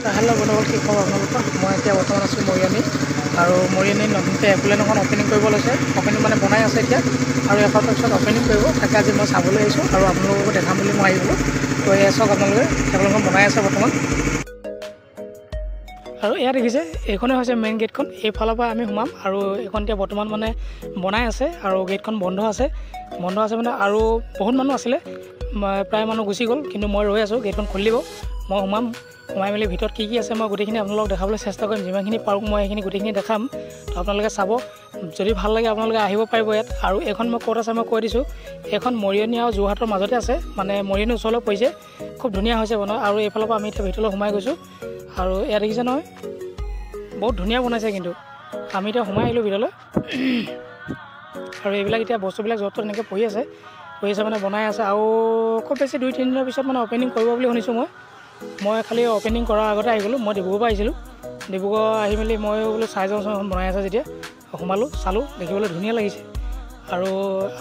hello बंधुসকল কি খবৰ আপোনালোকৰ মই এতিয়া বৰ্তমান আছোঁ মৰিয়নি আৰু মৰিয়নি নতুনকৈ এপ্লেন এখন অপেনিং কৰিব লৈছে অপেনিং মানে বনাই আছে এতিয়া আৰু এসপ্তাহ পিছত অপেনিং কৰিব তাকে আজি মই চাবলৈ আহিছোঁ আৰু আপোনালোকক দেখাম বুলি মই আহিলোঁ তো এয়া চাওক আপোনালোকে এপ্লেনখন বনাই আছে বৰ্তমান আৰু এয়া দেখিছে এইখনে হৈছে মেইন গেটখন এইফালৰ পৰা আমি সোমাম আৰু এইখন এতিয়া বৰ্তমান মানে বনাই আছে আৰু গেটখন বন্ধ আছে মানে আৰু বহুত মানুহ আছিলে প্ৰায় মানুহ গুচি গ'ল কিন্তু মই ৰৈ আছোঁ গেটখন খুলি দিব মই সোমাই মেলি ভিতৰত কি আছে মই গোটেইখিনি আপোনালোকক দেখাবলৈ চেষ্টা কৰিম যিমানখিনি পাৰোঁ মই সেইখিনি গোটেইখিনি দেখাম তো আপোনালোকে চাব যদি ভাল লাগে আপোনালোকে আহিব পাৰিব ইয়াত আৰু এইখন মই ক'ত আছে মই কৈ দিছোঁ এইখন মৰিয়নি আৰু যোৰহাটৰ মাজতে আছে মানে মৰিয়নি ওচৰলৈ পৰিছে খুব ধুনীয়া হৈছে বনোৱা আৰু এইফালৰ পৰা আমি এতিয়া ভিতৰলৈ সোমাই গৈছোঁ আৰু ইয়াত দেখিছে নহয় বহুত ধুনীয়া বনাইছে কিন্তু আমি এতিয়া সোমাই আহিলোঁ ভিতৰলৈ আৰু এইবিলাক এতিয়া বস্তুবিলাক য'ত এনেকৈ পৰি আছে মানে বনাই আছে আৰু খুব বেছি 2-3 দিনৰ পিছত মানে অপেনিং কৰিব বুলি শুনিছোঁ মই খালি অপেনিং কৰাৰ আগতে আহি গ'লোঁ মই ডিব্ৰুগড়ৰ পৰা আহিছিলোঁ ডিব্ৰুগড় আহি মেলি মই বোলো চাই যাওঁচোন এখন বনাই আছে যেতিয়া সোমালোঁ চালোঁ দেখিবলৈ ধুনীয়া লাগিছে আৰু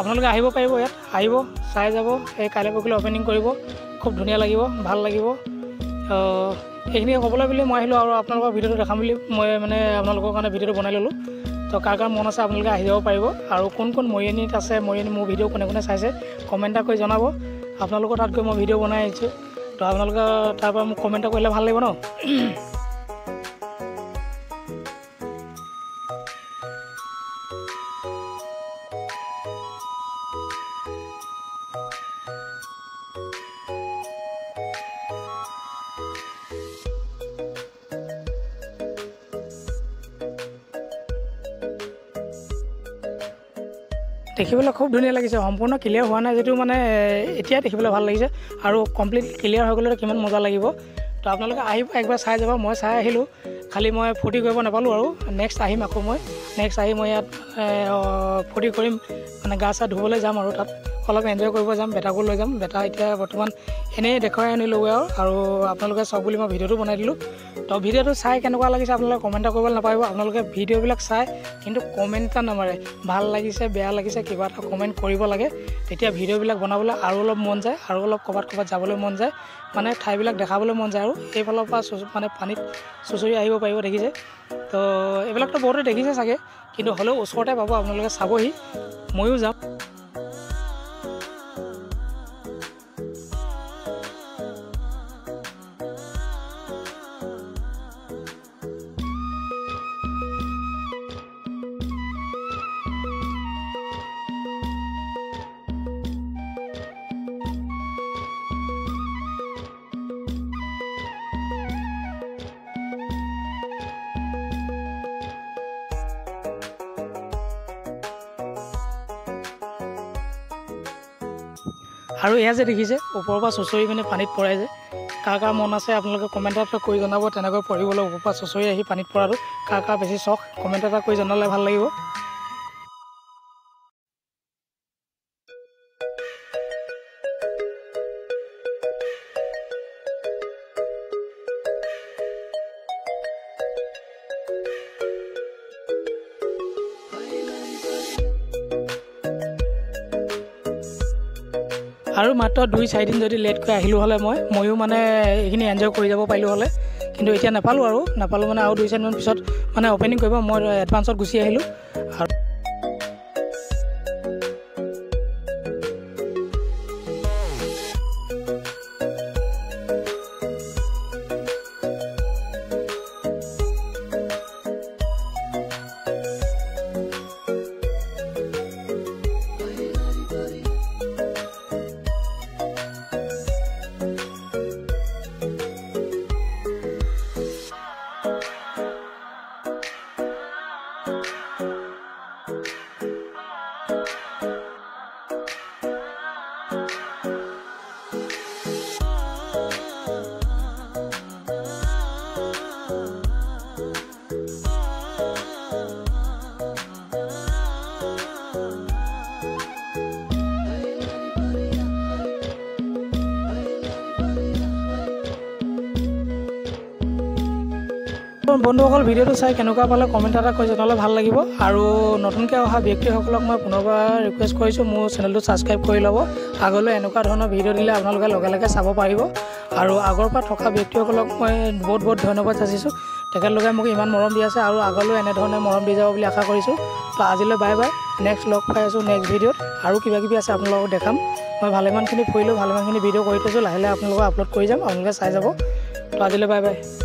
আপোনালোকে আহিব পাৰিব ইয়াত আহিব চাই যাব এই কাইলৈ পৰহিলৈ অপেনিং কৰিব খুব ধুনীয়া লাগিব ভাল লাগিব এইখিনি ক'বলৈ বুলি মই আহিলোঁ আৰু আপোনালোকৰ ভিডিঅ'টো দেখাম বুলি মই মানে আপোনালোকৰ কাৰণে ভিডিঅ'টো বনাই ল'লোঁ তো কাৰ মন আছে আপোনালোকে আহি যাব পাৰিব আৰু কোন মৰিয়নিত আছে মৰিয়নি মোৰ ভিডিঅ' কোনে চাইছে কমেণ্ট এটা কৰি জনাব আপোনালোকৰ তাত গৈ মই ভিডিঅ' বনাই আহিছোঁ তো আপোনালোকে তাৰ পৰা মোক কমেণ্ট কৰিলে ভাল লাগিব ন দেখিবলৈ খুব ধুনীয়া লাগিছে সম্পূৰ্ণ ক্লিয়াৰ হোৱা নাই যদিও মানে এতিয়া দেখিবলৈ ভাল লাগিছে আৰু কমপ্লিট ক্লিয়াৰ হৈ গ'লে কিমান মজা লাগিব তো আপোনালোকে আহিব একবাৰ চাই যাব মই চাই আহিলোঁ খালি মই ফূৰ্তি কৰিব নাপালোঁ আৰু নেক্সট আহিম আকৌ মই ইয়াত ফূৰ্তি কৰিম মানে গা চা ধুবলৈ যাম আৰু তাত অলপ এনজয় কৰিব যাম বেটাকো লৈ যাম বেটা এতিয়া বৰ্তমান এনেই দেখুৱাই আনিলোঁ আৰু আপোনালোকে চাওক বুলি মই ভিডিঅ'টো বনাই দিলোঁ তো ভিডিঅ'টো চাই কেনেকুৱা লাগিছে আপোনালোকে কমেণ্ট কৰিবলৈ নাপাৰিব আপোনালোকে ভিডিঅ'বিলাক চাই কিন্তু কমেণ্ট এটা নামাৰে ভাল লাগিছে বেয়া লাগিছে কিবা এটা কমেণ্ট কৰিব লাগে তেতিয়া ভিডিঅ'বিলাক বনাবলৈ আৰু অলপ মন যায় আৰু অলপ ক'ৰবাত যাবলৈ মন যায় মানে ঠাইবিলাক দেখাবলৈ মন যায় আৰু এইফালৰ পৰা মানে পানীত চুচৰি আহিব পাৰিব দেখিছে তো এইবিলাকতো বহুতে দেখিছে চাগে কিন্তু হ'লেও ওচৰতে পাব আপোনালোকে চাবহি ময়ো যাম আৰু এয়া যে দেখিছে ওপৰৰ পৰা চুচৰি মানে পানীত পৰে যে কাৰ মন আছে আপোনালোকে কমেণ্ট এটা কৰি জনাব তেনেকৈ পঢ়িবলৈ ওপৰৰ পৰা চুচৰি আহি পানীত পৰাটো কাৰ বেছি চখ কমেণ্ট এটা কৰি জনালে ভাল লাগিব আৰু মাত্ৰ 2-4 দিন যদি লেটকৈ আহিলোঁ হ'লে ময়ো মানে এইখিনি এনজয় কৰি যাব পাৰিলোঁ হ'লে কিন্তু এতিয়া নাপালোঁ মানে আৰু 2-4 দিন পিছত মানে অপেনিং কৰিব মই এডভান্সত গুচি আহিলোঁ আৰু বন্ধুসকল ভিডিঅ'টো চাই কেনেকুৱা পালে কমেণ্ট এটা কৰি জনালে ভাল লাগিব আৰু নতুনকৈ অহা ব্যক্তিসকলক মই পুনৰবাৰ ৰিকুৱেষ্ট কৰিছোঁ মোৰ চেনেলটো ছাবস্ক্ৰাইব কৰি ল'ব আগলৈ এনেকুৱা ধৰণৰ ভিডিঅ' দিলে আপোনালোকে লগে লগে চাব পাৰিব আৰু আগৰ পৰা থকা ব্যক্তিসকলক মই বহুত ধন্যবাদ যাচিছোঁ তেখেতলোকে মোক ইমান মৰম দি আছে আৰু আগলৈও এনেধৰণে মৰম দি যাব বুলি আশা কৰিছোঁ তো আজিলৈ বাই বাই নেক্সট লগ পাই আছোঁ নেক্সট ভিডিঅ'ত আৰু কিবাকিবি আছে আপোনালোকক দেখাম মই ভালেমানখিনি ফুৰিলোঁ ভালেমানখিনি ভিডিঅ' কৰি থৈছোঁ লাহে লাহে আপোনালোকক আপলোড কৰি যাম আপোনালোকে চাই যাব তো আজিলৈ বাই বাই